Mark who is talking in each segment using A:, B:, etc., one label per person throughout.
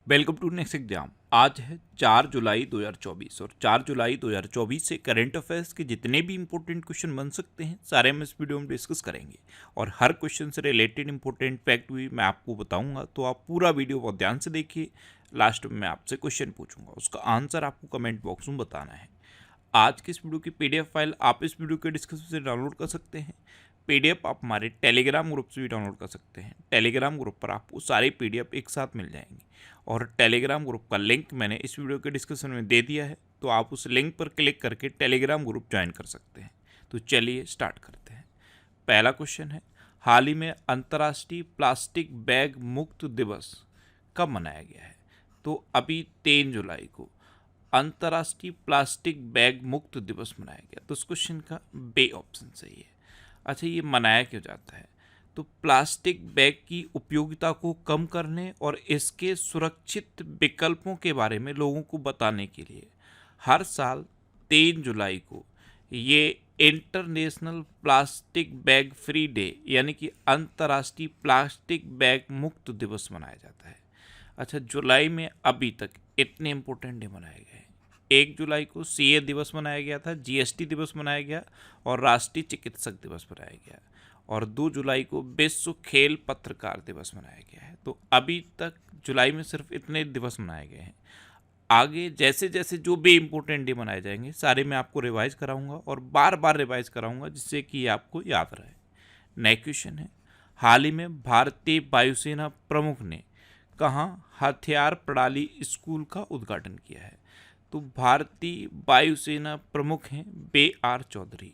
A: Welcome to next exam. आज है 4 जुलाई 2024 और 4 जुलाई 2024 से करंट अफेयर्स के जितने भी इंपॉर्टेंट क्वेश्चन बन सकते हैं सारे हम इस वीडियो में डिस्कस करेंगे और हर क्वेश्चन से रिलेटेड इंपॉर्टेंट फैक्ट भी मैं आपको बताऊंगा, तो आप पूरा वीडियो बहुत ध्यान से देखिए। लास्ट में मैं आपसे क्वेश्चन पूछूंगा, उसका आंसर आपको कमेंट बॉक्स में बताना है। आज की इस वीडियो की पीडीएफ फाइल आप इस वीडियो के डिस्क्रिप्शन से डाउनलोड कर सकते हैं। पीडीएफ आप हमारे टेलीग्राम ग्रुप से भी डाउनलोड कर सकते हैं। टेलीग्राम ग्रुप पर आपको सारी पीडीएफ एक साथ मिल जाएंगी और टेलीग्राम ग्रुप का लिंक मैंने इस वीडियो के डिस्क्रिप्शन में दे दिया है, तो आप उस लिंक पर क्लिक करके टेलीग्राम ग्रुप ज्वाइन कर सकते हैं। तो चलिए स्टार्ट करते हैं। पहला क्वेश्चन है, हाल ही में अंतर्राष्ट्रीय प्लास्टिक बैग मुक्त दिवस कब मनाया गया है? तो अभी 3 जुलाई को अंतर्राष्ट्रीय प्लास्टिक बैग मुक्त दिवस मनाया गया। तो इस क्वेश्चन का बे ऑप्शन सही है। अच्छा, ये मनाया क्यों जाता है? तो प्लास्टिक बैग की उपयोगिता को कम करने और इसके सुरक्षित विकल्पों के बारे में लोगों को बताने के लिए हर साल 3 जुलाई को ये international plastic bag free day यानी कि अंतर्राष्ट्रीय प्लास्टिक बैग मुक्त दिवस मनाया जाता है। अच्छा, जुलाई में अभी तक इतने इंपॉर्टेंट डे मनाए गए हैं। 1 जुलाई को सीए दिवस मनाया गया था, जीएसटी दिवस मनाया गया और राष्ट्रीय चिकित्सक दिवस मनाया गया, और 2 जुलाई को विश्व खेल पत्रकार दिवस मनाया गया है। तो अभी तक जुलाई में सिर्फ इतने दिवस मनाए गए हैं। आगे जैसे जैसे जो भी इम्पोर्टेंट डे मनाए जाएंगे सारे मैं आपको रिवाइज कराऊंगा और बार बार रिवाइज कराऊंगा, जिससे कि आपको याद रहे। नेक्स्ट क्वेश्चन है, हाल ही में भारतीय वायुसेना प्रमुख ने कहाँ हथियार प्रणाली स्कूल का उद्घाटन किया है? तो भारतीय वायुसेना प्रमुख हैं B.R. चौधरी।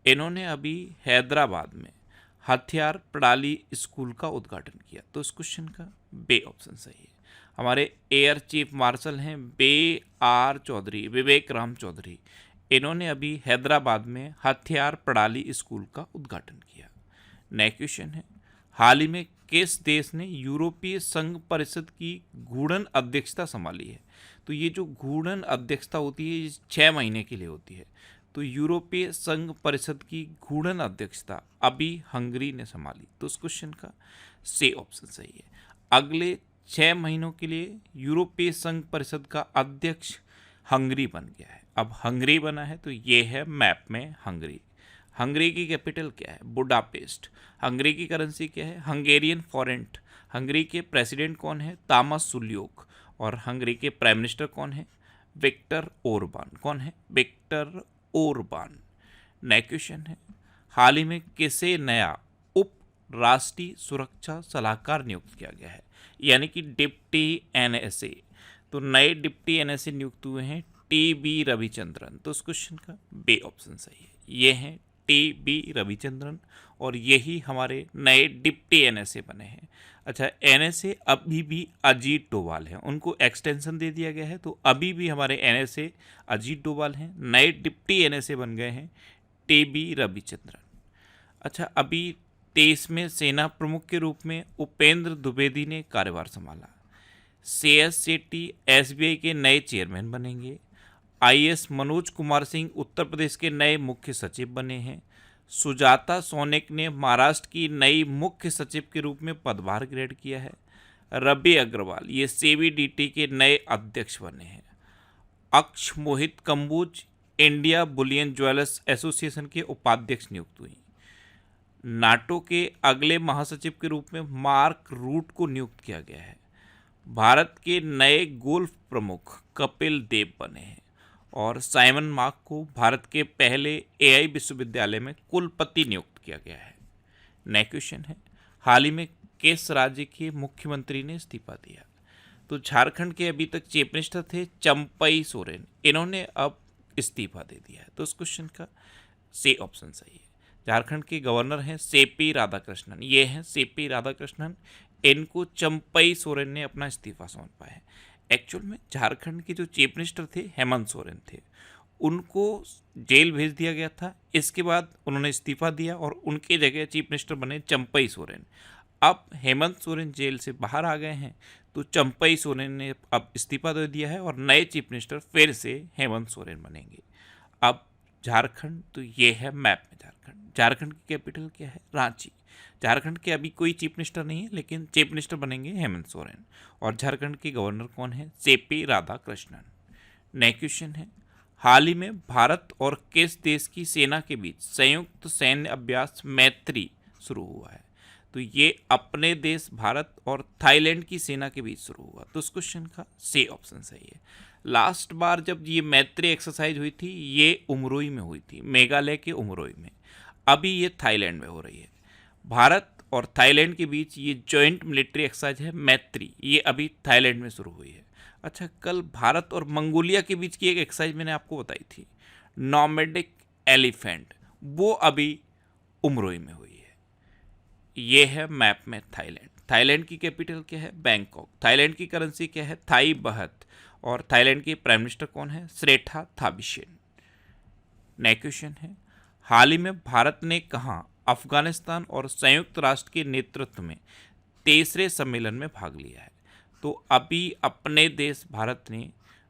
A: इन्होंने अभी हैदराबाद में हथियार प्रणाली स्कूल का उद्घाटन किया। तो इस क्वेश्चन का बे ऑप्शन सही है। हमारे एयर चीफ मार्शल हैं B.R. चौधरी, विवेक राम चौधरी। इन्होंने अभी हैदराबाद में हथियार प्रणाली स्कूल का उद्घाटन किया। नेक्स्ट क्वेश्चन है, हाल ही में किस देश ने यूरोपीय संघ परिषद की घूर्णन अध्यक्षता संभाली है? तो ये जो घूर्णन अध्यक्षता होती है ये 6 महीने के लिए होती है। तो यूरोपीय संघ परिषद की घूर्णन अध्यक्षता अभी हंगरी ने संभाली। तो इस क्वेश्चन का सी ऑप्शन सही है। अगले 6 महीनों के लिए यूरोपीय संघ परिषद का अध्यक्ष हंगरी बन गया है। अब हंगरी बना है तो ये है मैप में हंगरी। हंगरी की कैपिटल क्या है? बुडापेस्ट। हंगरी की करेंसी क्या है? हंगेरियन फॉरेंट। हंगरी के प्रेसिडेंट कौन है? तामस सुल्योक। और हंगरी के प्राइम मिनिस्टर कौन है? Victor Orban. कौन है? Victor Orban. नेक्स्ट क्वेश्चन है, हाल ही में किसे नया उप राष्ट्रीय सुरक्षा सलाहकार नियुक्त किया गया है, यानी कि डिप्टी एनएसए? तो नए डिप्टी एनएसए नियुक्त हुए हैं टी.बी. रविचंद्रन। तो इस क्वेश्चन का बे ऑप्शन सही है। ये हैं टी.बी. रविचंद्रन और यही हमारे नए डिप्टी एनएसए बने हैं। अच्छा, एनएसए अभी भी अजीत डोभाल हैं, उनको एक्सटेंशन दे दिया गया है, तो अभी भी हमारे एनएसए अजीत डोभाल हैं। नए डिप्टी एनएसए बन गए हैं टी.बी. रविचंद्रन। अच्छा, अभी 23वें सेना प्रमुख के रूप में उपेंद्र द्विवेदी ने कार्यभार संभाला। CS सेठी SBI के नए चेयरमैन बनेंगे। IAS मनोज कुमार सिंह उत्तर प्रदेश के नए मुख्य सचिव बने हैं। सुजाता सोनिक ने महाराष्ट्र की नई मुख्य सचिव के रूप में पदभार ग्रहण किया है। रवि अग्रवाल ये CBDT के नए अध्यक्ष बने हैं। अक्ष Mohit Kamboj India bullion jewellers association के उपाध्यक्ष नियुक्त हुई। नाटो के अगले महासचिव के रूप में मार्क रूट को नियुक्त किया गया है। भारत के नए गोल्फ प्रमुख कपिल देव बने हैं और साइमन मार्क को भारत के पहले AI विश्वविद्यालय में कुलपति नियुक्त किया गया है। नेक्स्ट क्वेश्चन है, हाल ही में किस राज्य के मुख्यमंत्री ने इस्तीफा दिया? तो झारखंड के अभी तक चीफ मिनिस्टर थे चंपई सोरेन, इन्होंने अब इस्तीफा दे दिया है। तो इस क्वेश्चन का सी ऑप्शन सही है। झारखंड के गवर्नर हैं CP राधाकृष्णन, ये हैं CP राधाकृष्णन। इनको चंपई सोरेन ने अपना इस्तीफा सौंपा है। एक्चुअल में झारखंड के जो चीफ मिनिस्टर थे हेमंत सोरेन थे, उनको जेल भेज दिया गया था। इसके बाद उन्होंने इस्तीफा दिया और उनके जगह चीफ मिनिस्टर बने चंपई सोरेन। अब हेमंत सोरेन जेल से बाहर आ गए हैं, तो चंपई सोरेन ने अब इस्तीफा दे दिया है और नए चीफ मिनिस्टर फिर से हेमंत सोरेन बनेंगे। अब झारखंड, तो ये है मैप में झारखंड। झारखंड की कैपिटल क्या है? रांची। झारखंड के अभी कोई चीफ मिनिस्टर नहीं है, लेकिन चीफ मिनिस्टर बनेंगे हेमंत सोरेन। और झारखंड के गवर्नर कौन है? सीपी राधाकृष्णन। नेक्स्ट क्वेश्चन है, हाल ही में भारत और किस देश की सेना के बीच संयुक्त सैन्य अभ्यास मैत्री शुरू हुआ है? तो ये अपने देश भारत और थाईलैंड की सेना के बीच शुरू हुआ। तो उस क्वेश्चन का सी ऑप्शन सही है। लास्ट बार जब ये मैत्री एक्सरसाइज हुई थी, ये उमरोई में हुई थी, मेघालय के उमरोई में। अभी ये थाईलैंड में हो रही है। भारत और थाईलैंड के बीच ये जॉइंट मिलिट्री एक्सरसाइज है मैत्री, ये अभी थाईलैंड में शुरू हुई है। अच्छा, कल भारत और मंगोलिया के बीच की एक एक्सरसाइज मैंने आपको बताई थी, नॉमेडिक एलिफेंट, वो अभी उमरोई में हुई है। ये है मैप में थाईलैंड। थाईलैंड की कैपिटल क्या है? बैंकॉक। थाईलैंड की करेंसी क्या है? थाई बहत। और थाईलैंड के प्राइम मिनिस्टर कौन है? श्रेठा थाबिशेन। नेक्स्ट क्वेश्चन है, हाल ही में भारत ने कहाँ अफगानिस्तान और संयुक्त राष्ट्र के नेतृत्व में तीसरे सम्मेलन में भाग लिया है? तो अभी अपने देश भारत ने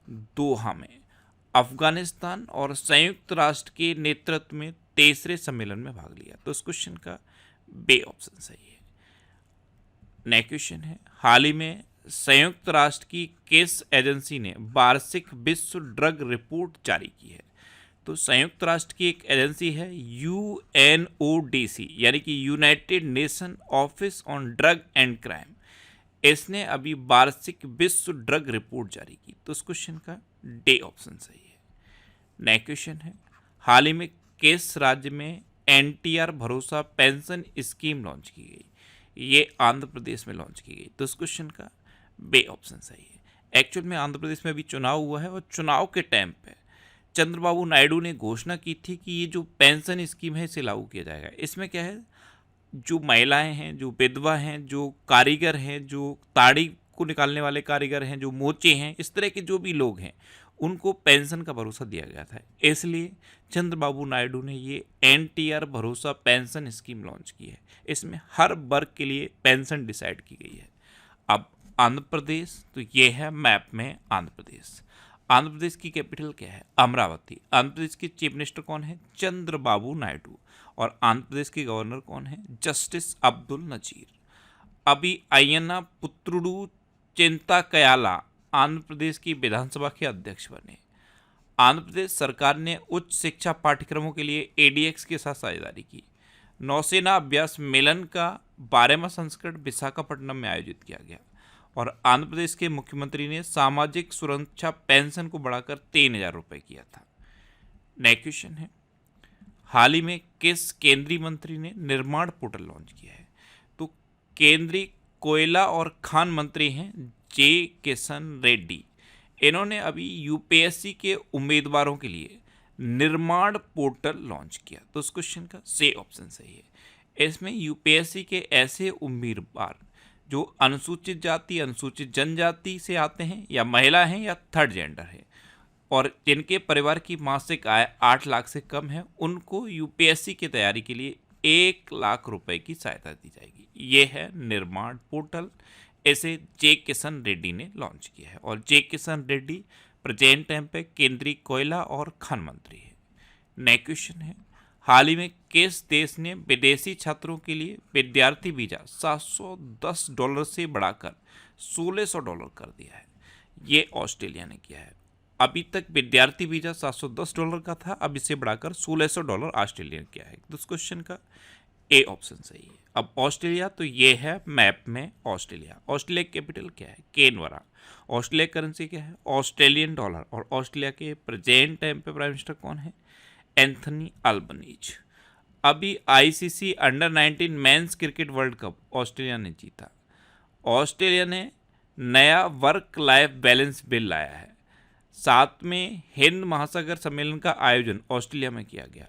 A: दोहा में अफगानिस्तान और संयुक्त राष्ट्र के नेतृत्व में तीसरे सम्मेलन में भाग लिया। तो इस क्वेश्चन का बे ऑप्शन सही है। नेक्स्ट क्वेश्चन है, हाल ही में संयुक्त राष्ट्र की किस एजेंसी ने वार्षिक विश्व ड्रग रिपोर्ट जारी की है? तो संयुक्त राष्ट्र की एक एजेंसी है UNODC, यानी कि United nation office on drug and crime. इसने अभी वार्षिक विश्व ड्रग रिपोर्ट जारी की। तो इस क्वेश्चन का डी ऑप्शन सही है। नेक्स्ट क्वेश्चन है, हाल ही में किस राज्य में NTR भरोसा पेंशन स्कीम लॉन्च की गई? ये आंध्र प्रदेश में लॉन्च की गई। तो इस क्वेश्चन का बे ऑप्शन सही है। एक्चुअल में आंध्र प्रदेश में अभी चुनाव हुआ है, और चुनाव के टाइम पे चंद्रबाबू नायडू ने घोषणा की थी कि ये जो पेंशन स्कीम है इसे लागू किया जाएगा। इसमें क्या है, जो महिलाएं हैं, जो विधवा हैं, जो कारीगर हैं, जो ताड़ी को निकालने वाले कारीगर हैं, जो मोचे हैं, इस तरह के जो भी लोग हैं, उनको पेंशन का भरोसा दिया गया था। इसलिए चंद्रबाबू नायडू ने ये NTR भरोसा पेंशन स्कीम लॉन्च की है। इसमें हर वर्ग के लिए पेंशन डिसाइड की गई है। अब आंध्र प्रदेश, तो ये है मैप में आंध्र प्रदेश। आंध्र प्रदेश की कैपिटल क्या है? अमरावती। आंध्र प्रदेश के चीफ मिनिस्टर कौन है? चंद्रबाबू नायडू। और आंध्र प्रदेश के गवर्नर कौन है? जस्टिस अब्दुल नजीर। अभी अय्यना पुत्रुडू चिंता कयाला आंध्र प्रदेश की विधानसभा के अध्यक्ष बने। आंध्र प्रदेश सरकार ने उच्च शिक्षा पाठ्यक्रमों के लिए ADX के साथ साझेदारी की। नौसेना अभ्यास मिलन का 12वां संस्करण विशाखापट्टनम में आयोजित किया गया। और आंध्र प्रदेश के मुख्यमंत्री ने सामाजिक सुरक्षा पेंशन को बढ़ाकर 3,000 रुपये किया था। नेक्स्ट क्वेश्चन है, हाल ही में किस केंद्रीय मंत्री ने निर्माण पोर्टल लॉन्च किया है? तो केंद्रीय कोयला और खान मंत्री हैं J. किशन रेड्डी। इन्होंने अभी UPSC के उम्मीदवारों के लिए निर्माण पोर्टल लॉन्च किया। तो उस क्वेश्चन का सी ऑप्शन सही है। इसमें UPSC के ऐसे उम्मीदवार जो अनुसूचित जाति, अनुसूचित जनजाति से आते हैं, या महिला हैं, या थर्ड जेंडर है, और जिनके परिवार की मासिक आय 8 लाख से कम है, उनको UPSC की तैयारी के लिए 1 लाख रुपए की सहायता दी जाएगी। ये है निर्माण पोर्टल। इसे J. किशन रेड्डी ने लॉन्च किया है। और J. Kishan Reddy present time पे केंद्रीय कोयला और खान मंत्री है। नेक्स्ट क्वेश्चन है, हाल ही में किस देश ने विदेशी छात्रों के लिए विद्यार्थी वीजा $710 से बढ़ाकर $1,600 कर दिया है? ये ऑस्ट्रेलिया ने किया है। अभी तक विद्यार्थी वीजा $710 का था, अब इसे बढ़ाकर $1,600 ऑस्ट्रेलिया ने किया है। तो इस क्वेश्चन का ए ऑप्शन सही है। अब ऑस्ट्रेलिया, तो ये है मैप में ऑस्ट्रेलिया। ऑस्ट्रेलिया की कैपिटल क्या है? कैनबरा। ऑस्ट्रेलिया करेंसी क्या है? Australian dollar. और ऑस्ट्रेलिया के प्रेजेंट टाइम पे प्राइम मिनिस्टर कौन है? Anthony Albanese. अभी ICC under-19 men's cricket world cup Australia ने जीता। ऑस्ट्रेलिया ने नया वर्क लाइफ बैलेंस बिल लाया है। साथ में हिंद महासागर सम्मेलन का आयोजन ऑस्ट्रेलिया में किया गया।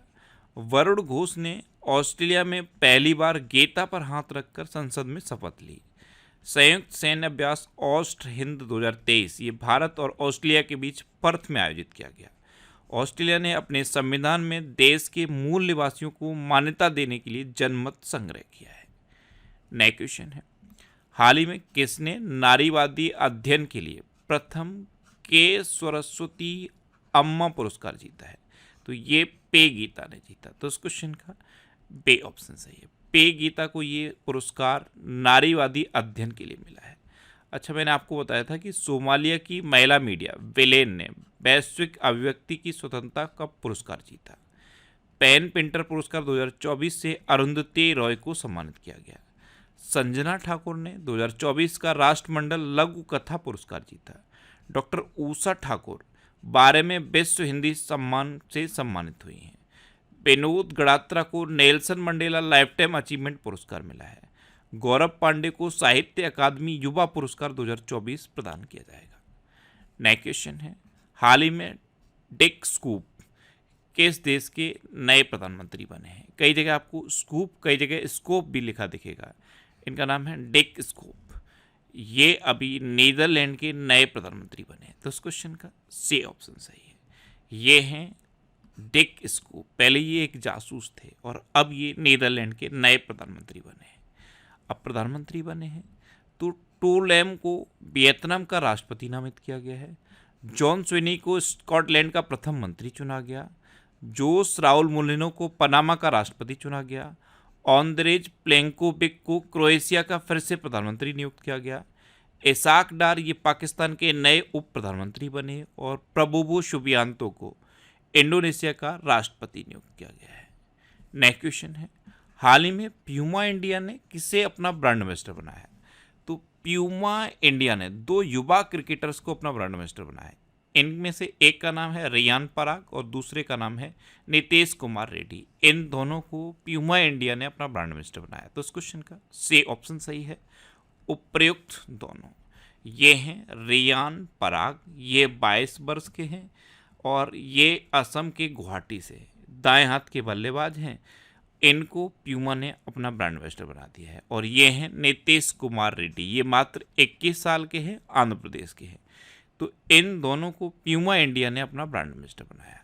A: वरुण घोष ने ऑस्ट्रेलिया में पहली बार गीता पर हाथ रखकर संसद में शपथ ली। संयुक्त सैन्य अभ्यास ऑस्ट हिंद 2023 ये भारत और ऑस्ट्रेलिया के बीच पर्थ में आयोजित किया गया। ऑस्ट्रेलिया ने अपने संविधान में देश के मूल निवासियों को मान्यता देने के लिए जनमत संग्रह किया है। नेक्स्ट क्वेश्चन है, हाल ही में किसने नारीवादी अध्ययन के लिए प्रथम के सरस्वती अम्मा पुरस्कार जीता है? तो ये पे गीता ने जीता। तो इस क्वेश्चन का बे ऑप्शन सही है। पे गीता को ये पुरस्कार नारीवादी अध्ययन के लिए मिला है। अच्छा, मैंने आपको बताया था कि सोमालिया की महिला मीडिया वेलेन ने वैश्विक अभिव्यक्ति की स्वतंत्रता का पुरस्कार जीता। पेन पेंटर पुरस्कार 2024 से अरुंधति रॉय को सम्मानित किया गया। संजना ठाकुर ने 2024 का राष्ट्रमंडल लघु कथा पुरस्कार जीता। डॉक्टर ऊषा ठाकुर 12वें विश्व हिंदी सम्मान से सम्मानित हुई हैं। विनोद गड़ात्रा को Nelson Mandela life time achievement पुरस्कार मिला है। गौरव पांडे को साहित्य अकादमी युवा पुरस्कार 2024 प्रदान किया जाएगा। नेक्स्ट क्वेश्चन है, हाल ही में डिक स्कूप किस देश के नए प्रधानमंत्री बने हैं? कई जगह आपको स्कूप, कई जगह स्कोप भी लिखा दिखेगा। इनका नाम है डिक स्कूप। ये अभी नीदरलैंड के नए प्रधानमंत्री बने हैं। तो इस क्वेश्चन का सी ऑप्शन सही है। ये हैं डिक स्कूप। पहले ये एक जासूस थे और अब ये नीदरलैंड के नए प्रधानमंत्री बने हैं। अब प्रधानमंत्री बने हैं तो टू लैम को वियतनाम का राष्ट्रपति नामित किया गया है। जॉन स्विनी को स्कॉटलैंड का प्रथम मंत्री चुना गया। जोस राउल मुलिनो को पनामा का राष्ट्रपति चुना गया। ऑन्द्रेज प्लेंकोविक को क्रोएशिया का फिर से प्रधानमंत्री नियुक्त किया गया। इसाक डार ये पाकिस्तान के नए उप प्रधानमंत्री बने और प्रबोवो सुबियांतो को इंडोनेशिया का राष्ट्रपति नियुक्त किया गया है। नेक्स्ट क्वेश्चन है, हाल ही में प्यूमा इंडिया ने किसे अपना ब्रांड एम्बेसडर बनाया? तो प्यूमा इंडिया ने 2 युवा क्रिकेटर्स को अपना ब्रांड एम्बेसडर बनाया है। इनमें से एक का नाम है रियान पराग और दूसरे का नाम है नितेश कुमार रेड्डी। इन दोनों को प्यूमा इंडिया ने अपना ब्रांड एम्बेसडर बनाया। तो इस क्वेश्चन का सी ऑप्शन सही है। उपर्युक्त दोनों ये हैं रियान पराग, ये 22 वर्ष के हैं और ये असम के गुवाहाटी से दाएं हाथ के बल्लेबाज हैं। इनको प्यूमा ने अपना ब्रांड एम्बेसडर बना दिया है। और ये हैं नितेश कुमार रेड्डी, ये मात्र 21 साल के हैं, आंध्र प्रदेश के हैं। तो इन दोनों को प्यूमा इंडिया ने अपना ब्रांड एम्बेसडर बनाया।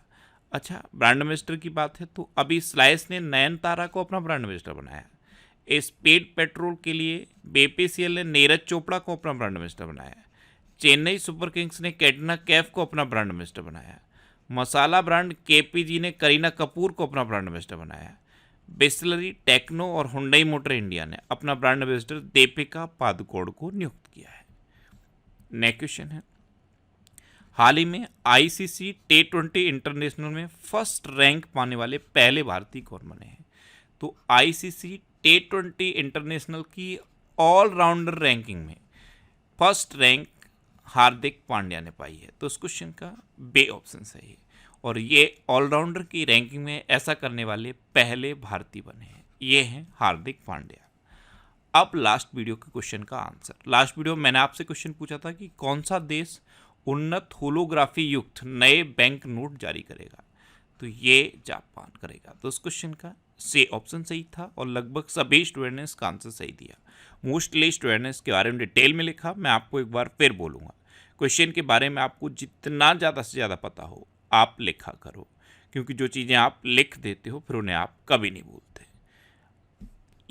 A: अच्छा, ब्रांड एम्बेसडर की बात है तो अभी स्लाइस ने नयनतारा को अपना ब्रांड एम्बेसडर बनाया। स्पीड पेट्रोल के लिए बीपीसीएल ने नीरज चोपड़ा को अपना ब्रांड एम्बेसडर बनाया। चेन्नई सुपर किंग्स ने कैटरीना कैफ को अपना ब्रांड एम्बेसडर बनाया। मसाला ब्रांड केपीजी ने करीना कपूर को अपना ब्रांड एम्बेसडर बनाया। बिस्लरी, टेक्नो और हुंडई मोटर इंडिया ने अपना ब्रांड एम्बेसडर दीपिका पादुकोण को नियुक्त किया है। नेक्स्ट क्वेश्चन है, हाल ही में आईसीसी T20 इंटरनेशनल में फर्स्ट रैंक पाने वाले पहले भारतीय कौन बने हैं? तो आईसीसी T20 इंटरनेशनल की ऑलराउंडर रैंकिंग में फर्स्ट रैंक हार्दिक पांड्या ने पाई है। तो इस क्वेश्चन का बे ऑप्शन सही है। और ये ऑलराउंडर की रैंकिंग में ऐसा करने वाले पहले भारतीय बने हैं। ये हैं हार्दिक पांड्या। अब लास्ट वीडियो के क्वेश्चन का आंसर। लास्ट वीडियो में मैंने आपसे क्वेश्चन पूछा था कि कौन सा देश उन्नत होलोग्राफी युक्त नए बैंक नोट जारी करेगा? तो ये जापान करेगा। तो इस क्वेश्चन का सी ऑप्शन सही था और लगभग सभी स्टूडेंट ने इसका आंसर सही दिया। मोस्टली स्टूडेंट ने इसके बारे में डिटेल में लिखा। मैं आपको एक बार फिर बोलूँगा, क्वेश्चन के बारे में आपको जितना ज़्यादा से ज़्यादा पता हो आप लिखा करो, क्योंकि जो चीज़ें आप लिख देते हो फिर उन्हें आप कभी नहीं भूलते।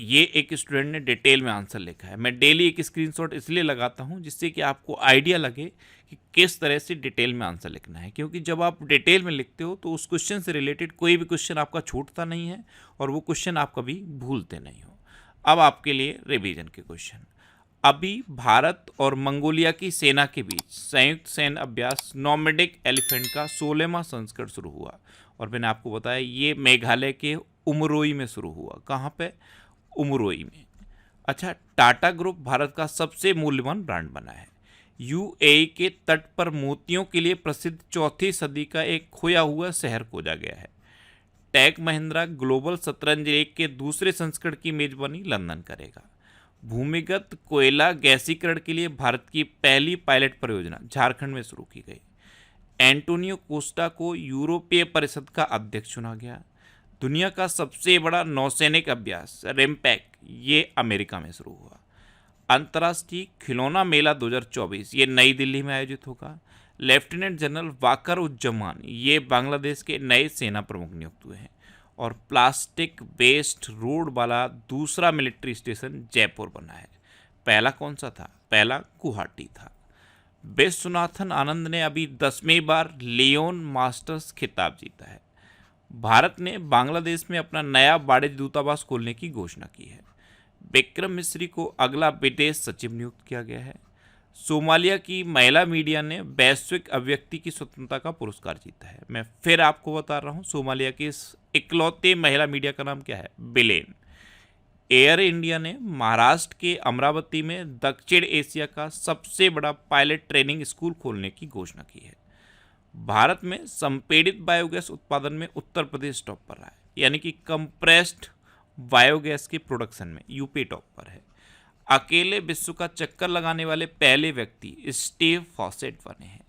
A: ये एक स्टूडेंट ने डिटेल में आंसर लिखा है। मैं डेली एक स्क्रीनशॉट इसलिए लगाता हूँ जिससे कि आपको आइडिया लगे कि किस तरह से डिटेल में आंसर लिखना है, क्योंकि जब आप डिटेल में लिखते हो तो उस क्वेश्चन से रिलेटेड कोई भी क्वेश्चन आपका छूटता नहीं है और वो क्वेश्चन आप कभी भूलते नहीं हो। अब आपके लिए रिवीजन के क्वेश्चन। अभी भारत और मंगोलिया की सेना के बीच संयुक्त सैन्य अभ्यास नॉर्डिक एलिफेंट का 16वां संस्करण शुरू हुआ और मैंने आपको बताया ये मेघालय के उमरोई में शुरू हुआ। कहाँ पे? उमरोई में। अच्छा, टाटा ग्रुप भारत का सबसे मूल्यवान ब्रांड बना है। यूएई के तट पर मोतियों के लिए प्रसिद्ध 4वीं सदी का एक खोया हुआ शहर खोजा गया है। टेक महिंद्रा ग्लोबल शतरंज लीग के दूसरे संस्करण की मेजबानी लंदन करेगा। भूमिगत कोयला गैसीकरण के लिए भारत की पहली पायलट परियोजना झारखंड में शुरू की गई। एंटोनियो कोस्टा को यूरोपीय परिषद का अध्यक्ष चुना गया। दुनिया का सबसे बड़ा नौसैनिक अभ्यास रिमपैक ये अमेरिका में शुरू हुआ। अंतर्राष्ट्रीय खिलौना मेला 2024 ये नई दिल्ली में आयोजित होगा। लेफ्टिनेंट जनरल वाकर उज्जमान ये बांग्लादेश के नए सेना प्रमुख नियुक्त हुए हैं। और प्लास्टिक वेस्ट रोड वाला दूसरा मिलिट्री स्टेशन जयपुर बना है। पहला कौन सा था? पहला गुवाहाटी था। विश्वनाथन आनंद ने अभी 10वीं बार लियोन मास्टर्स खिताब जीता है। भारत ने बांग्लादेश में अपना नया वाणिज्य दूतावास खोलने की घोषणा की है। विक्रम मिस्री को अगला विदेश सचिव नियुक्त किया गया है। सोमालिया की महिला मीडिया ने वैश्विक अभिव्यक्ति की स्वतंत्रता का पुरस्कार जीता है। मैं फिर आपको बता रहा हूँ, सोमालिया की इस इकलौते महिला मीडिया का नाम क्या है? बिलेन। एयर इंडिया ने महाराष्ट्र के अमरावती में दक्षिण एशिया का सबसे बड़ा पायलट ट्रेनिंग स्कूल खोलने की घोषणा की है। भारत में संपीड़ित बायोगैस उत्पादन में उत्तर प्रदेश टॉप पर रहा है, यानी कि कंप्रेस्ड बायोगैस के प्रोडक्शन में यूपी टॉप पर है। अकेले विश्व का चक्कर लगाने वाले पहले व्यक्ति स्टीव फॉसेट बने हैं।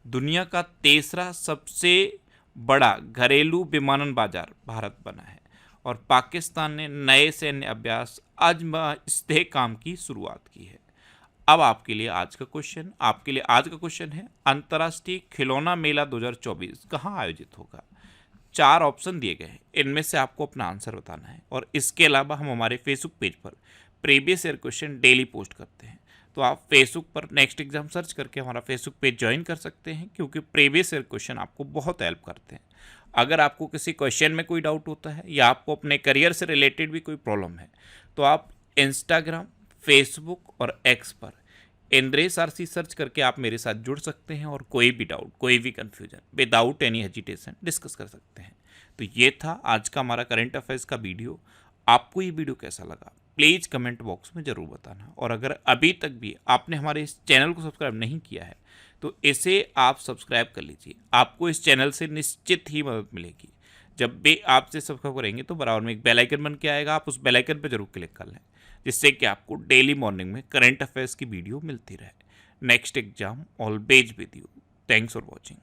A: दुनिया का तीसरा सबसे बड़ा घरेलू विमानन बाजार भारत बना है। और पाकिस्तान ने नए सैन्य अभ्यास आजमाइश काम की शुरुआत की है। अब आपके लिए आज का क्वेश्चन है, अंतर्राष्ट्रीय खिलौना मेला 2024 कहाँ आयोजित होगा? 4 ऑप्शन दिए गए हैं, इनमें से आपको अपना आंसर बताना है। और इसके अलावा हम हमारे फेसबुक पेज पर previous year question daily post करते हैं, तो आप फेसबुक पर नेक्स्ट एग्जाम सर्च करके हमारा फेसबुक पेज ज्वाइन कर सकते हैं, क्योंकि प्रीवियस ईयर क्वेश्चन आपको बहुत हेल्प करते हैं। अगर आपको किसी क्वेश्चन में कोई डाउट होता है या आपको अपने करियर से रिलेटेड भी कोई प्रॉब्लम है, तो आप इंस्टाग्राम, फेसबुक और एक्स पर इंद्रेश आरसी सर्च करके आप मेरे साथ जुड़ सकते हैं और कोई भी डाउट, कोई भी confusion without any hesitation discuss कर सकते हैं। तो ये था आज का हमारा करंट अफेयर्स का वीडियो। आपको ये वीडियो कैसा लगा प्लीज़ कमेंट बॉक्स में ज़रूर बताना। और अगर अभी तक भी आपने हमारे इस चैनल को सब्सक्राइब नहीं किया है तो इसे आप सब्सक्राइब कर लीजिए। आपको इस चैनल से निश्चित ही मदद मिलेगी। जब भी आप इसे सब्सक्राइब करेंगे तो बराबर में एक बेल आइकन बन के आएगा, आप उस बेल आइकन पर जरूर क्लिक कर लें, जिससे कि आपको डेली मॉर्निंग में करंट अफेयर्स की वीडियो मिलती रहे। Next exam always with you. Thanks for watching.